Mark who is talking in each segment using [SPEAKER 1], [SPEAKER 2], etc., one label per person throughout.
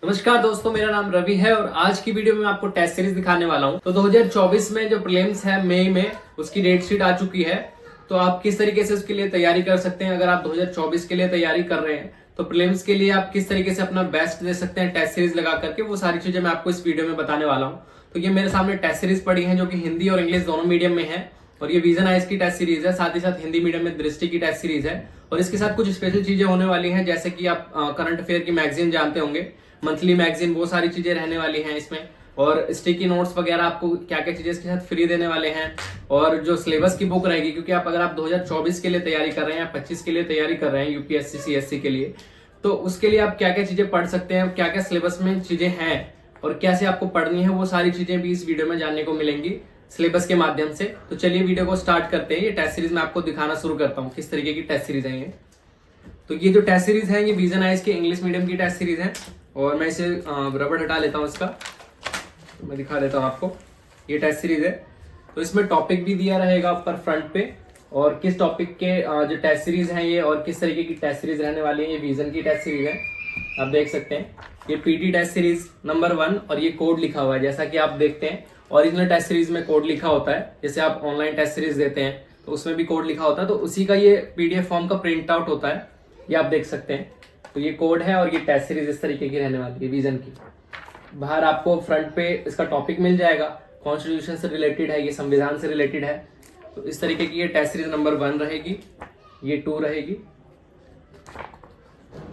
[SPEAKER 1] नमस्कार दोस्तों, मेरा नाम रवि है और आज की वीडियो में मैं आपको टेस्ट सीरीज दिखाने वाला हूं। तो 2024 में जो प्रीलिम्स है मई में, उसकी डेट शीट आ चुकी है। तो आप किस तरीके से उसके लिए तैयारी कर सकते हैं। अगर आप 2024 के लिए तैयारी कर रहे हैं तो प्रीलिम्स के लिए आप किस तरीके से अपना बेस्ट दे सकते हैं टेस्ट सीरीज लगा करके, वो सारी चीजें मैं आपको इस वीडियो में बताने वाला हूँ। तो ये मेरे सामने टेस्ट सीरीज पड़ी है जो कि हिंदी और इंग्लिश दोनों मीडियम में है। और ये विजन आइज की टेस्ट सीरीज है, साथ ही साथ हिंदी मीडियम में दृष्टि की टेस्ट सीरीज है। और इसके साथ कुछ स्पेशल चीजें होने वाली हैं, जैसे कि आप करंट अफेयर की मैगजीन जानते होंगे, मंथली मैगजीन, वो सारी चीजें रहने वाली हैं इसमें। और स्टिकी नोट्स वगैरह आपको क्या क्या चीजें इसके साथ फ्री देने वाले हैं। और जो सिलेबस की बुक रहेगी, क्योंकि अगर आप 2024 के लिए तैयारी कर रहे हैं या 25 के लिए तैयारी कर रहे हैं यूपीएससी सीएससी के लिए, तो उसके लिए आप क्या क्या चीजें पढ़ सकते हैं, क्या क्या सिलेबस में चीजें हैं और कैसे आपको पढ़नी है, वो सारी चीजें भी इस वीडियो में जानने को मिलेंगी सिलेबस के माध्यम से। तो चलिए वीडियो को स्टार्ट करते हैं। ये टेस्ट सीरीज मैं आपको दिखाना शुरू करता हूँ किस तरीके की टेस्ट सीरीज है ये। तो ये जो टेस्ट सीरीज है ये विजन आइज के इंग्लिश मीडियम की टेस्ट सीरीज है। और मैं इसे रबड़ हटा लेता हूँ इसका, तो मैं दिखा देता हूँ आपको। ये टेस्ट सीरीज है, तो इसमें टॉपिक भी दिया रहेगा ऊपर फ्रंट पे, और किस टॉपिक के जो टेस्ट सीरीज है ये और किस तरीके की टेस्ट सीरीज रहने वाली है। ये विजन की टेस्ट सीरीज है, आप देख सकते हैं। ये पीटी टेस्ट सीरीज नंबर 1 और ये कोड लिखा हुआ है, जैसा कि आप देखते हैं ओरिजिनल टेस्ट सीरीज में कोड लिखा होता है। जैसे आप ऑनलाइन टेस्ट सीरीज देते हैं तो उसमें भी कोड लिखा होता है, तो उसी का ये पीडीएफ फॉर्म का प्रिंट आउट होता है, ये आप देख सकते हैं। तो ये कोड है और ये टेस्ट सीरीज इस तरीके की रहने वाली है विजन की। बाहर आपको फ्रंट पे इसका टॉपिक मिल जाएगा, कॉन्स्टिट्यूशन से रिलेटेड है, ये संविधान से रिलेटेड है। तो इस तरीके की ये टेस्ट सीरीज नंबर 1 रहेगी, ये 2 रहेगी।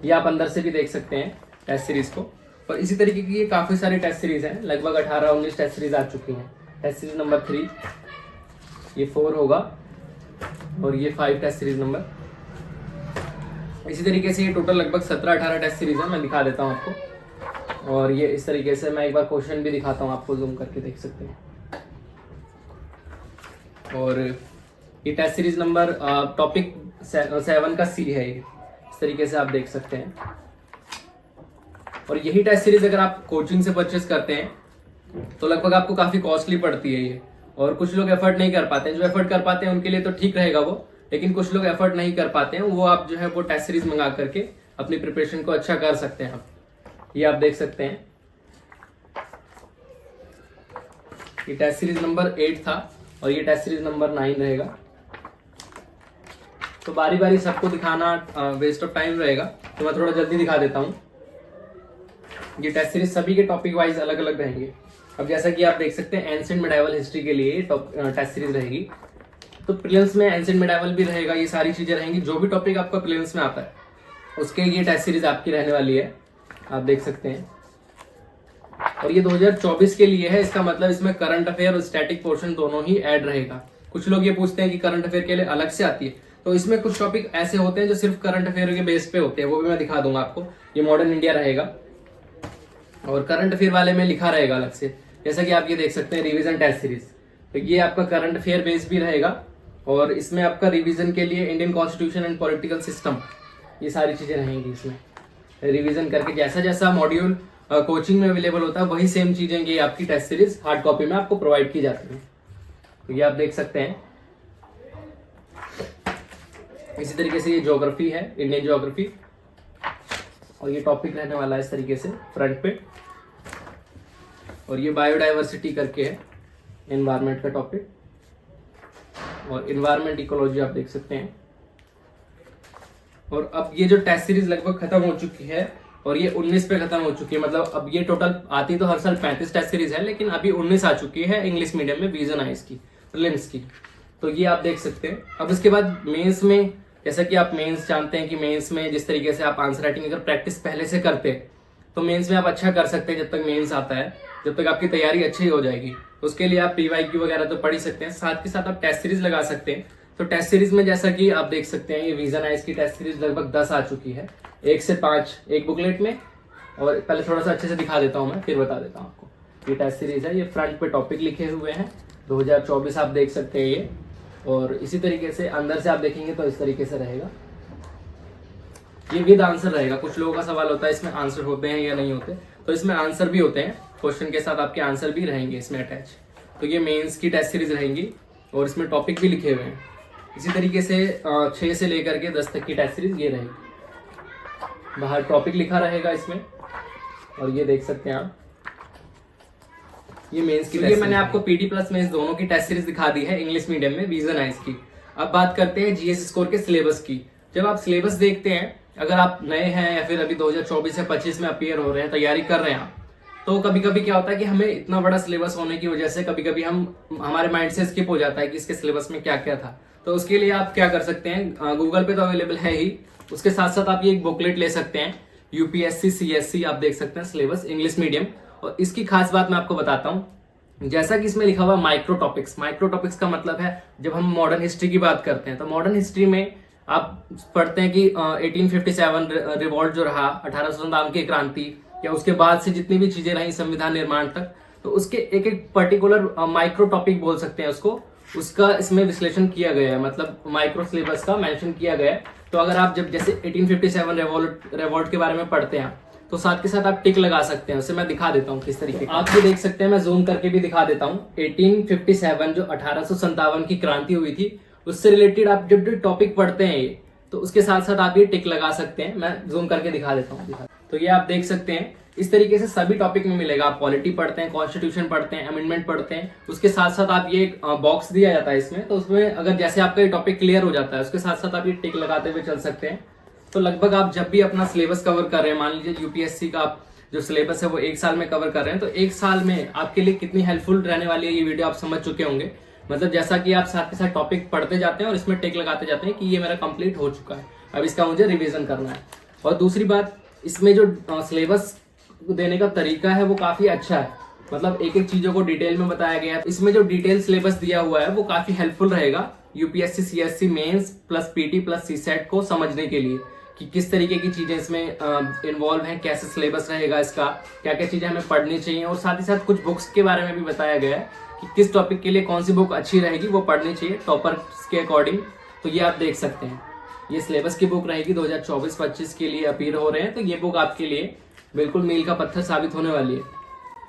[SPEAKER 1] ये आप अंदर से भी देख सकते हैं टेस्ट सीरीज को। और इसी तरीके की ये काफी सारी टेस्ट सीरीज हैं, लगभग 18-19 टेस्ट सीरीज आ चुकी हैं। टेस्ट सीरीज नंबर 3, ये 4 होगा, और ये 5 टेस्ट सीरीज नंबर। इसी तरीके से ये टोटल लगभग 17-18 टेस्ट सीरीज है। मैं दिखा देता हूँ आपको। और ये इस तरीके से मैं एक बार क्वेश्चन भी दिखाता हूँ आपको, जूम करके देख सकते हैं। और ये टेस्ट सीरीज नंबर टॉपिक 7 का सी है, ये इस तरीके से आप देख सकते हैं। और यही टेस्ट सीरीज अगर आप कोचिंग से परचेस करते हैं तो लगभग आपको काफी कॉस्टली पड़ती है ये। और कुछ लोग एफर्ट नहीं कर पाते हैं, जो एफर्ट कर पाते हैं उनके लिए तो ठीक रहेगा वो, लेकिन कुछ लोग एफर्ट नहीं कर पाते हैं, वो आप जो है वो टेस्ट सीरीज मंगा करके अपनी प्रिपरेशन को अच्छा कर सकते हैं। ये आप देख सकते हैं। ये टेस्ट सीरीज नंबर 8 था और ये टेस्ट सीरीज नंबर 9 रहेगा। तो बारी बारी सबको दिखाना वेस्ट ऑफ टाइम रहेगा, तो मैं थोड़ा जल्दी दिखा देता हूँ। ये टेस्ट सीरीज सभी के टॉपिक वाइज अलग अलग रहेंगे। अब जैसा कि आप देख सकते हैं एंशिएंट मिडाइवल हिस्ट्री के लिए टेस्ट सीरीज रहेगी। तो प्रीलिम्स में एंशिएंट मिडाइवल भी रहेगा, ये सारी चीजें रहेंगी। जो भी टॉपिक आपका प्रीलिम्स में आता है उसके ये टेस्ट सीरीज आपकी रहने वाली है, आप देख सकते हैं। और ये 2024 के लिए है, इसका मतलब इसमें करंट अफेयर और स्टैटिक पोर्शन दोनों ही ऐड रहेगा। कुछ लोग ये पूछते हैं कि करंट अफेयर के लिए अलग से आती है, तो इसमें कुछ टॉपिक ऐसे होते हैं जो सिर्फ करंट अफेयर के बेस पे होते हैं, वो भी मैं दिखा दूंगा आपको। ये मॉडर्न इंडिया रहेगा और करंट अफेयर वाले में लिखा रहेगा अलग से, जैसा कि आप ये देख सकते हैं रिवीजन टेस्ट सीरीज। तो ये आपका करंट अफेयर बेस भी रहेगा और इसमें आपका रिवीजन के लिए Indian constitution and political system, ये सारी चीजें रहेंगी इसमें रिवीजन करके। जैसा जैसा मॉड्यूल कोचिंग में अवेलेबल होता है वही सेम चीजें ये आपकी टेस्ट सीरीज हार्ड कॉपी में आपको प्रोवाइड की जाती है। तो ये आप देख सकते हैं। इसी तरीके से ये ज्योग्राफी है, इंडियन ज्योग्राफी, और ये टॉपिक रहने वाला है इस तरीके से फ्रंट पे। और ये बायोडाइवर्सिटी करके है, एनवायरमेंट का टॉपिक, और एनवायरमेंट इकोलॉजी आप देख सकते हैं। और अब ये जो टेस्ट सीरीज लगभग खत्म हो चुकी है और ये 19 पे खत्म हो चुकी है। मतलब अब ये टोटल आती तो हर साल 35 टेस्ट सीरीज है, लेकिन अभी 19 आ चुकी है इंग्लिश मीडियम में विजन आइज की, प्रीलिम्स की। तो ये आप देख सकते हैं। अब इसके बाद मेंस में, जैसा कि आप मेंस जानते हैं कि मेंस में जिस तरीके से आप आंसर राइटिंग अगर प्रैक्टिस पहले से करते हैं तो मेंस में आप अच्छा कर सकते हैं। जब तक मेंस आता है, जब तक आपकी तैयारी अच्छी हो जाएगी, तो उसके लिए आप पीवाईक्यू वगैरह तो पढ़ ही सकते हैं, साथ के साथ आप टेस्ट सीरीज लगा सकते हैं। तो टेस्ट सीरीज में जैसा कि आप देख सकते हैं ये विजन आइज की टेस्ट सीरीज लगभग 10 आ चुकी है, 1 से 5 एक बुकलेट में। और पहले थोड़ा सा अच्छे से दिखा देता हूँ मैं, फिर बता देता हूँ आपको। ये टेस्ट सीरीज है, ये फ्रंट पे टॉपिक लिखे हुए हैं 2024 आप देख सकते हैं ये। और इसी तरीके से अंदर से आप देखेंगे तो इस तरीके से रहेगा, ये विद आंसर रहेगा। कुछ लोगों का सवाल होता है इसमें आंसर होते हैं या नहीं होते, तो इसमें आंसर भी होते हैं, क्वेश्चन के साथ आपके आंसर भी रहेंगे इसमें अटैच। तो ये मेंस की टेस्ट सीरीज रहेंगी और इसमें टॉपिक भी लिखे हुए हैं। इसी तरीके से 6 से लेकर के 10 तक की टेस्ट सीरीज ये रहेगी। बाहर टॉपिक लिखा रहेगा इसमें, और ये देख सकते हैं आप, ये मेंस की। तो ये मैंने आपको पीटी प्लस मेंस दोनों की टेस्ट सीरीज दिखा दी है इंग्लिश मीडियम में, विजन आइज की। अब बात करते हैं जीएस स्कोर के सिलेबस की। जब आप सिलेबस देखते हैं, अगर आप नए हैं या फिर अभी 2024 या 25 में अपीयर हो रहे हैं, तैयारी कर रहे हैं आप, तो कभी कभी क्या होता है कि हमें इतना बड़ा सिलेबस होने की वजह से कभी कभी हमारे माइंड से स्किप हो जाता है कि इसके सिलेबस में क्या क्या था। तो उसके लिए आप क्या कर सकते हैं, गूगल पे तो अवेलेबल है ही, उसके साथ साथ आप ये एक बुकलेट ले सकते हैं, यूपीएससी सीएससी आप देख सकते हैं सिलेबस इंग्लिश मीडियम। और इसकी खास बात मैं आपको बताता हूँ, जैसा कि इसमें लिखा हुआ माइक्रो टॉपिक्स। माइक्रो टॉपिक्स का मतलब है, जब हम मॉडर्न हिस्ट्री की बात करते हैं तो मॉडर्न हिस्ट्री में आप पढ़ते हैं कि 1857 रिवॉल्ट जो रहा, 1857 की क्रांति, या उसके बाद से जितनी भी चीजें रही संविधान निर्माण तक, तो उसके एक एक पर्टिकुलर माइक्रो टॉपिक बोल सकते हैं उसको, उसका इसमें विश्लेषण किया गया है, मतलब माइक्रो सिलेबस का मेंशन किया गया है। तो अगर आप जब जैसे 1857 रिवॉल्ट के बारे में पढ़ते हैं तो साथ के साथ आप टिक लगा सकते हैं। उसे मैं दिखा देता हूँ किस तरीके, आप ये देख सकते हैं, मैं जूम करके भी दिखा देता हूँ। 1857 जो 1857 की क्रांति हुई थी, उससे रिलेटेड आप जब टॉपिक पढ़ते हैं ये, तो उसके साथ साथ आप ये टिक लगा सकते हैं। मैं जूम करके दिखा देता हूँ। तो ये आप देख सकते हैं, इस तरीके से सभी टॉपिक में मिलेगा। आप पॉलिटी पढ़ते हैं, कॉन्स्टिट्यूशन पढ़ते हैं, अमेंडमेंट पढ़ते हैं, उसके साथ साथ आप ये बॉक्स दिया जाता है इसमें, तो उसमें अगर जैसे आपका ये टॉपिक क्लियर हो जाता है, उसके साथ साथ आप ये टिक लगाते हुए चल सकते हैं। तो लगभग आप जब भी अपना सिलेबस कवर कर रहे हैं, मान लीजिए यूपीएससी का आप जो सिलेबस है वो 1 साल में कवर कर रहे हैं, तो 1 साल में आपके लिए कितनी हेल्पफुल रहने वाली है ये वीडियो आप समझ चुके होंगे। मतलब जैसा कि आप साथ के साथ टॉपिक पढ़ते जाते हैं और इसमें टिक लगाते जाते हैं कि ये मेरा कंप्लीट हो चुका है, अब इसका मुझे रिवीजन करना है। और दूसरी बात, इसमें जो सिलेबस देने का तरीका है वो काफी अच्छा है, मतलब एक एक चीजों को डिटेल में बताया गया है। इसमें जो डिटेल सिलेबस दिया हुआ है वो काफी हेल्पफुल रहेगा UPSC CSC mains plus PT plus CSAT को समझने के लिए, कि किस तरीके की चीजें इसमें इन्वॉल्व हैं, कैसे सिलेबस रहेगा इसका, क्या क्या चीजें हमें पढ़नी चाहिए। और साथ ही साथ कुछ बुक्स के बारे में भी बताया गया है कि किस टॉपिक के लिए कौन सी बुक अच्छी रहेगी, वो पढ़नी चाहिए टॉपर्स के अकॉर्डिंग। तो ये आप देख सकते हैं, ये सिलेबस की बुक रहेगी 2024-25 के लिए अपीयर हो रहे हैं, तो ये बुक आपके लिए बिल्कुल मील का पत्थर साबित होने वाली है।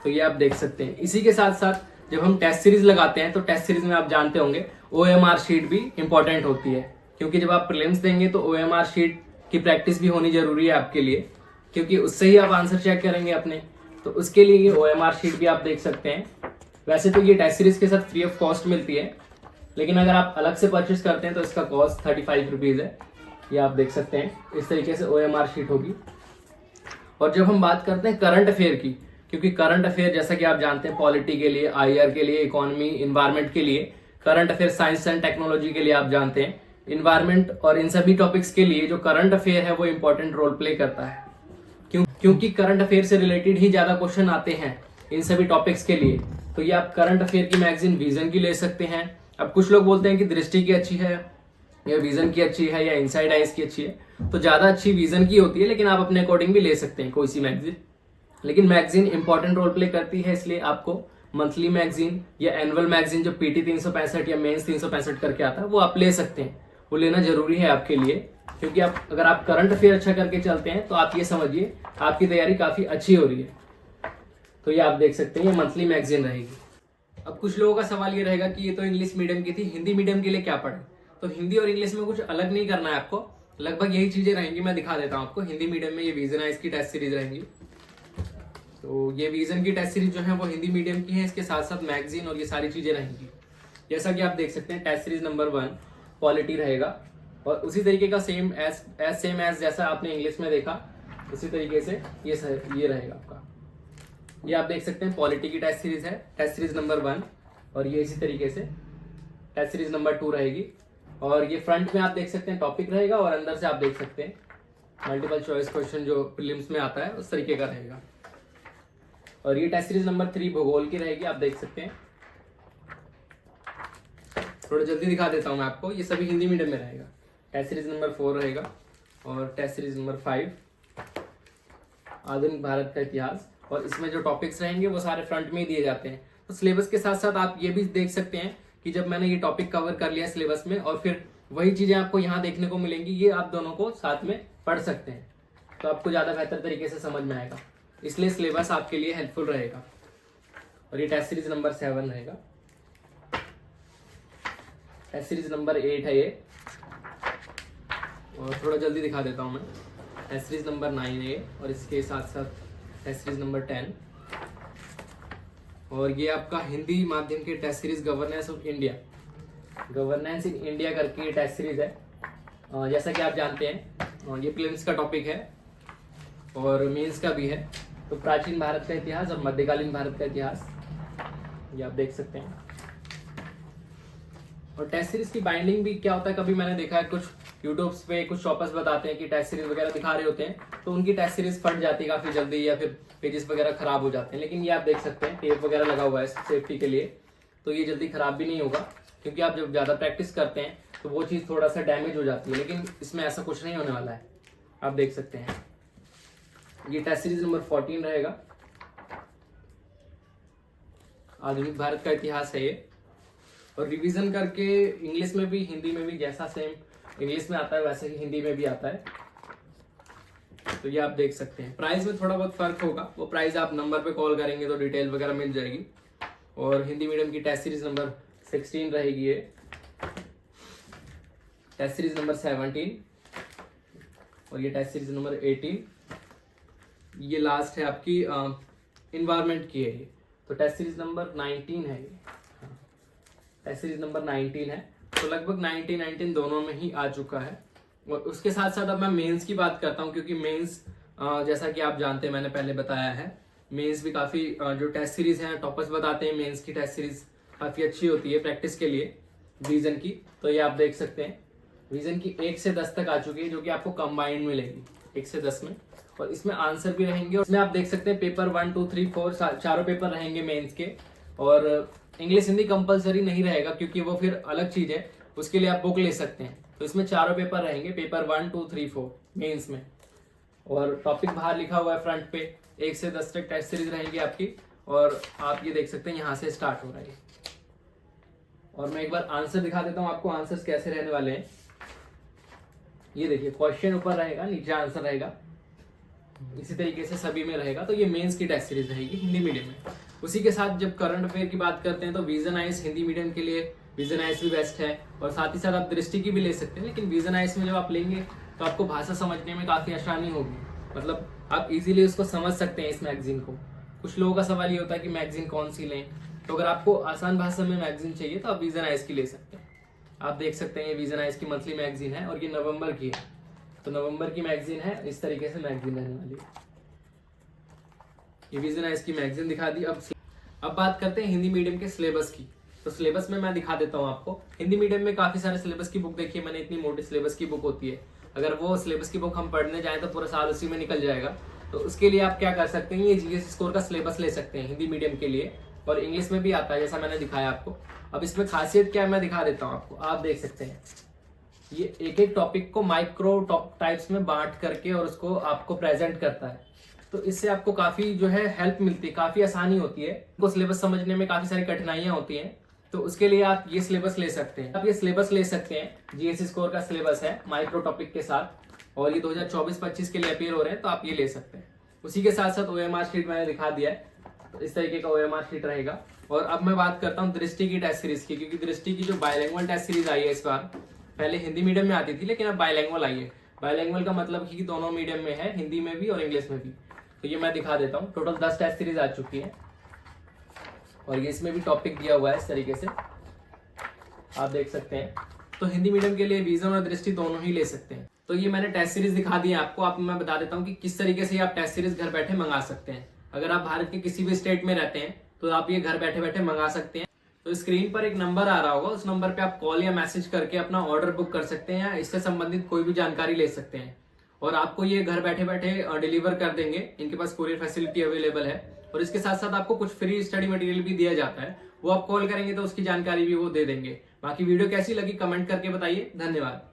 [SPEAKER 1] तो ये आप देख सकते हैं। इसी के साथ साथ जब हम टेस्ट सीरीज लगाते हैं, तो टेस्ट सीरीज में आप जानते होंगे ओएमआर शीट भी इंपॉर्टेंट होती है, क्योंकि जब आप प्रीलिम्स देंगे तो ओएमआर शीट की प्रैक्टिस भी होनी जरूरी है आपके लिए, क्योंकि उससे ही आप आंसर चेक करेंगे अपने। तो उसके लिए ये ओएमआर शीट भी आप देख सकते हैं। वैसे तो ये टेस्ट सीरीज के साथ फ्री ऑफ कॉस्ट मिलती है, लेकिन अगर आप अलग से परचेस करते हैं तो इसका कॉस्ट 35 रुपीज है। ये आप देख सकते हैं, इस तरीके से ओएमआर शीट होगी। और जब हम बात करते हैं करंट अफेयर की, क्योंकि करंट अफेयर जैसा कि आप जानते हैं पॉलिटी के लिए, आईआर के लिए, इकोनॉमी, इन्वायरमेंट के लिए, current affair science and technology के लिए आप जानते हैं इन्वायरमेंट, और इन सभी टॉपिक्स के लिए जो करंट अफेयर है वो इंपॉर्टेंट रोल प्ले करता है, क्योंकि करंट अफेयर से रिलेटेड ही ज्यादा क्वेश्चन आते हैं इन सभी टॉपिक्स के लिए। तो ये आप करंट अफेयर की मैगजीन विजन की ले सकते हैं। अब कुछ लोग बोलते हैं कि दृष्टि की अच्छी है या विजन की अच्छी है या इनसाइड आइज की अच्छी है, तो ज्यादा अच्छी विजन की होती है, लेकिन आप अपने अकॉर्डिंग भी ले सकते हैं कोई सी मैगजीन। लेकिन मैगजीन इंपॉर्टेंट रोल प्ले करती है, इसलिए आपको मंथली मैगजीन या एनुअल मैगजीन जो पीटी 365 या मेंस 365 करके आता है वो आप ले सकते हैं। वो लेना जरूरी है आपके लिए, क्योंकि अगर आप करंट अफेयर अच्छा करके चलते हैं तो आप ये समझिए आपकी तैयारी काफी अच्छी हो रही है। तो ये आप देख सकते हैं, ये मंथली मैगजीन रहेगी। अब कुछ लोगों का सवाल ये रहेगा कि ये तो इंग्लिश मीडियम की थी, हिंदी मीडियम के लिए क्या पढ़े? तो हिंदी और इंग्लिश में कुछ अलग नहीं करना है आपको, लगभग यही चीजें रहेंगी। मैं दिखा देता हूँ आपको। हिंदी मीडियम में ये विजन है, इसकी टेस्ट सीरीज रहेंगी। तो ये विजन की टेस्ट सीरीज जो है वो हिंदी मीडियम की है, इसके साथ साथ मैगजीन और ये सारी चीजें रहेंगी। जैसा कि आप देख सकते हैं, टेस्ट सीरीज नंबर 1 पॉलिटी रहेगा, और उसी तरीके का सेम एज जैसा आपने इंग्लिश में देखा उसी तरीके से ये रहेगा आपका। ये आप देख सकते हैं पॉलिटी की टेस्ट सीरीज है, टेस्ट सीरीज नंबर 1, और ये इसी तरीके से टेस्ट सीरीज नंबर 2 रहेगी। और ये फ्रंट में आप देख सकते हैं टॉपिक रहेगा, और अंदर से आप देख सकते हैं मल्टीपल चॉइस क्वेश्चन जो प्रीलिम्स में आता है उस तरीके का रहेगा। और ये टेस्ट सीरीज नंबर 3 भूगोल की रहेगी, आप देख सकते हैं। थोड़ा जल्दी दिखा देता हूं मैं आपको, ये सभी हिंदी मीडियम में रहेगा। टेस्ट सीरीज नंबर 4 रहेगा, और टेस्ट सीरीज नंबर 5 आधुनिक भारत का इतिहास, और इसमें जो टॉपिक्स रहेंगे वो सारे फ्रंट में ही दिए जाते हैं। तो सिलेबस के साथ साथ आप ये भी देख सकते हैं कि जब मैंने ये टॉपिक कवर कर लिया सिलेबस में, और फिर वही चीजें आपको यहाँ देखने को मिलेंगी, ये आप दोनों को साथ में पढ़ सकते हैं, तो आपको ज्यादा बेहतर तरीके से समझ में आएगा। इसलिए सिलेबस आपके लिए हेल्पफुल रहेगा। और ये टेस्ट सीरीज नंबर 7 रहेगा, टेस्ट सीरीज नंबर 8 है ये, और थोड़ा जल्दी दिखा देता हूँ मैं। टेस्ट सीरीज नंबर 9 है ये, और इसके साथ साथ टेस्ट सीरीज नंबर 10। और ये आपका हिंदी माध्यम के test series governance of India, governance in India करके ये टेस्ट सीरीज है। जैसा कि आप जानते हैं ये प्रीलिम्स का टॉपिक है और मेंस का भी है। तो प्राचीन भारत का इतिहास और मध्यकालीन भारत का इतिहास ये आप देख सकते हैं। और टेस्ट सीरीज की बाइंडिंग भी क्या होता है, कभी मैंने देखा है कुछ यूट्यूब पे कुछ शॉपर्स बताते हैं कि टेस्ट सीरीज वगैरह दिखा रहे होते हैं तो उनकी टेस्ट सीरीज फट जाती है काफी जल्दी या फिर पेजेस वगैरह खराब हो जाते हैं। लेकिन ये आप देख सकते हैं टेप वगैरह लगा हुआ है सेफ्टी के लिए, तो ये जल्दी खराब भी नहीं होगा, क्योंकि आप जब ज्यादा प्रैक्टिस करते हैं तो वो चीज थोड़ा सा डैमेज हो जाती है। लेकिन इसमें ऐसा कुछ नहीं होने वाला है, आप देख सकते हैं। ये टेस्ट सीरीज नंबर 14 रहेगा। आधुनिक भारत का इतिहास है ये। और रिवीजन करके इंग्लिश में भी हिंदी में भी जैसा सेम इंग्लिश में आता है वैसे ही हिंदी में भी आता है। तो ये आप देख सकते हैं। प्राइस में थोड़ा बहुत फर्क होगा, वो प्राइस आप नंबर पे कॉल करेंगे तो डिटेल वगैरह मिल जाएगी। और हिंदी मीडियम की टेस्ट सीरीज नंबर 16 रहेगी ये। टेस्ट सीरीज नंबर 17 और ये टेस्ट सीरीज नंबर 18। ये लास्ट है आपकी इन्वायरमेंट की है ये। तो टेस्ट सीरीज नंबर 19 है ये। टेस्ट सीरीज नंबर 19 है। तो लगभग 19 दोनों में ही आ चुका है। और उसके साथ साथ अब मैं मेंस की बात करता हूँ, क्योंकि मेंस जैसा कि आप जानते हैं मैंने पहले बताया है, मेंस भी काफी जो टेस्ट सीरीज है टॉपर्स बताते हैं मेंस की टेस्ट सीरीज काफी अच्छी होती है प्रैक्टिस के लिए रीजन की। तो ये आप देख सकते हैं रीजन की 1 से 10 तक आ चुकी है, जो कि आपको कंबाइंड मिलेगी 1 से 10 में। और इसमें आंसर भी रहेंगे। और इसमें आप देख सकते हैं पेपर 1, 2, 3, 4 चारों पेपर रहेंगे मेंस के। और इंग्लिश हिंदी कंपलसरी नहीं रहेगा, क्योंकि वो फिर अलग चीज है, उसके लिए आप बुक ले सकते हैं। तो इसमें चारों पेपर रहेंगे, पेपर 1, 2, 3, 4 मेंस में। और टॉपिक बाहर लिखा हुआ है फ्रंट पे। 1 से 10 तक टेस्ट सीरीज रहेंगी आपकी। और आप ये देख सकते हैं यहाँ से स्टार्ट हो रहा है। और मैं एक बार आंसर दिखा देता हूँ आपको, आंसर्स कैसे रहने वाले हैं। ये देखिए क्वेश्चन ऊपर रहेगा, नीचे आंसर रहेगा, इसी तरीके से सभी में रहेगा। तो ये मेंस की टेस्ट सीरीज रहेगी हिंदी मीडियम में। उसी के साथ जब करंट अफेयर की बात करते हैं तो विजन आइस हिंदी मीडियम के लिए विजन आइस भी बेस्ट है। और साथ ही साथ आप दृष्टि की भी ले सकते हैं। लेकिन विजन आइस में जब आप लेंगे तो आपको भाषा समझने में काफी आसानी होगी, मतलब आप इजीली उसको समझ सकते हैं इस मैगजीन को। कुछ लोगों का सवाल ये होता है कि मैगजीन कौन सी लें, तो अगर आपको आसान भाषा में मैगजीन चाहिए तो आप विजन आइस की ले सकते हैं। आप देख सकते हैं ये विजन आइस की मंथली मैगजीन है और ये नवंबर की है। तो नवंबर की मैगजीन है, इस तरीके से मैगजीन रहने वाली है। ये विजन आइस की मैगजीन दिखा दी। अब बात करते हैं हिंदी मीडियम के सिलेबस की। तो सिलेबस में मैं दिखा देता हूँ आपको। हिंदी मीडियम में काफी सारे सिलेबस की बुक देखी है मैंने, इतनी मोटी सिलेबस की बुक होती है। अगर वो सिलेबस की बुक हम पढ़ने जाएं तो पूरा साल उसी में निकल जाएगा। तो उसके लिए आप क्या कर सकते हैं, ये जीएस स्कोर का सिलेबस ले सकते हैं हिंदी मीडियम के लिए। और इंग्लिश में भी आता है जैसा मैंने दिखाया आपको। अब इसमें खासियत क्या है मैं दिखा देता हूँ आपको। आप देख सकते हैं ये एक एक टॉपिक को माइक्रो टाइप्स में बांट करके और उसको आपको प्रेजेंट करता है। तो इससे आपको काफी जो है हेल्प मिलती है, काफी आसानी होती है। तो सिलेबस समझने में काफी सारी कठिनाइयां होती हैं, तो उसके लिए आप ये सिलेबस ले सकते हैं। आप ये सिलेबस ले सकते हैं, जीएस स्कोर का सिलेबस है माइक्रो टॉपिक के साथ। और ये 2024-25 के लिए अपीयर हो रहे हैं, तो आप ये ले सकते हैं। उसी के साथ साथ ओएमआर शीट मैंने दिखा दिया है, तो इस तरीके का ओएमआर शीट रहेगा। और अब मैं बात करता हूँ दृष्टि की टेस्ट सीरीज की, क्योंकि दृष्टि की जो बायलैंग्वेज टेस्ट सीरीज आई है इस बार, पहले हिंदी मीडियम में आती थी लेकिन अब बायलैंग्वेज आई है। बायलैंग्वेज का मतलब कि दोनों मीडियम में है, हिंदी में भी और इंग्लिश में भी। तो ये मैं दिखा देता हूँ। टोटल 10 टेस्ट सीरीज आ चुकी है और ये इसमें भी टॉपिक दिया हुआ है इस तरीके से, आप देख सकते हैं। तो हिंदी मीडियम के लिए विजन और दृष्टि दोनों ही ले सकते हैं। तो ये मैंने टेस्ट सीरीज दिखा दी है आपको। आप मैं बता देता हूँ कि किस तरीके से आप टेस्ट सीरीज घर बैठे मंगा सकते हैं। अगर आप भारत के किसी भी स्टेट में रहते हैं तो आप ये घर बैठे बैठे मंगा सकते हैं। तो स्क्रीन पर एक नंबर आ रहा होगा, उस नंबर पे आप कॉल या मैसेज करके अपना ऑर्डर बुक कर सकते हैं या इससे संबंधित कोई भी जानकारी ले सकते हैं। और आपको ये घर बैठे बैठे डिलीवर कर देंगे। इनके पास कोरियर फैसिलिटी अवेलेबल है। और इसके साथ साथ आपको कुछ फ्री स्टडी मटेरियल भी दिया जाता है, वो आप कॉल करेंगे तो उसकी जानकारी भी वो दे देंगे। बाकी वीडियो कैसी लगी कमेंट करके बताइए। धन्यवाद।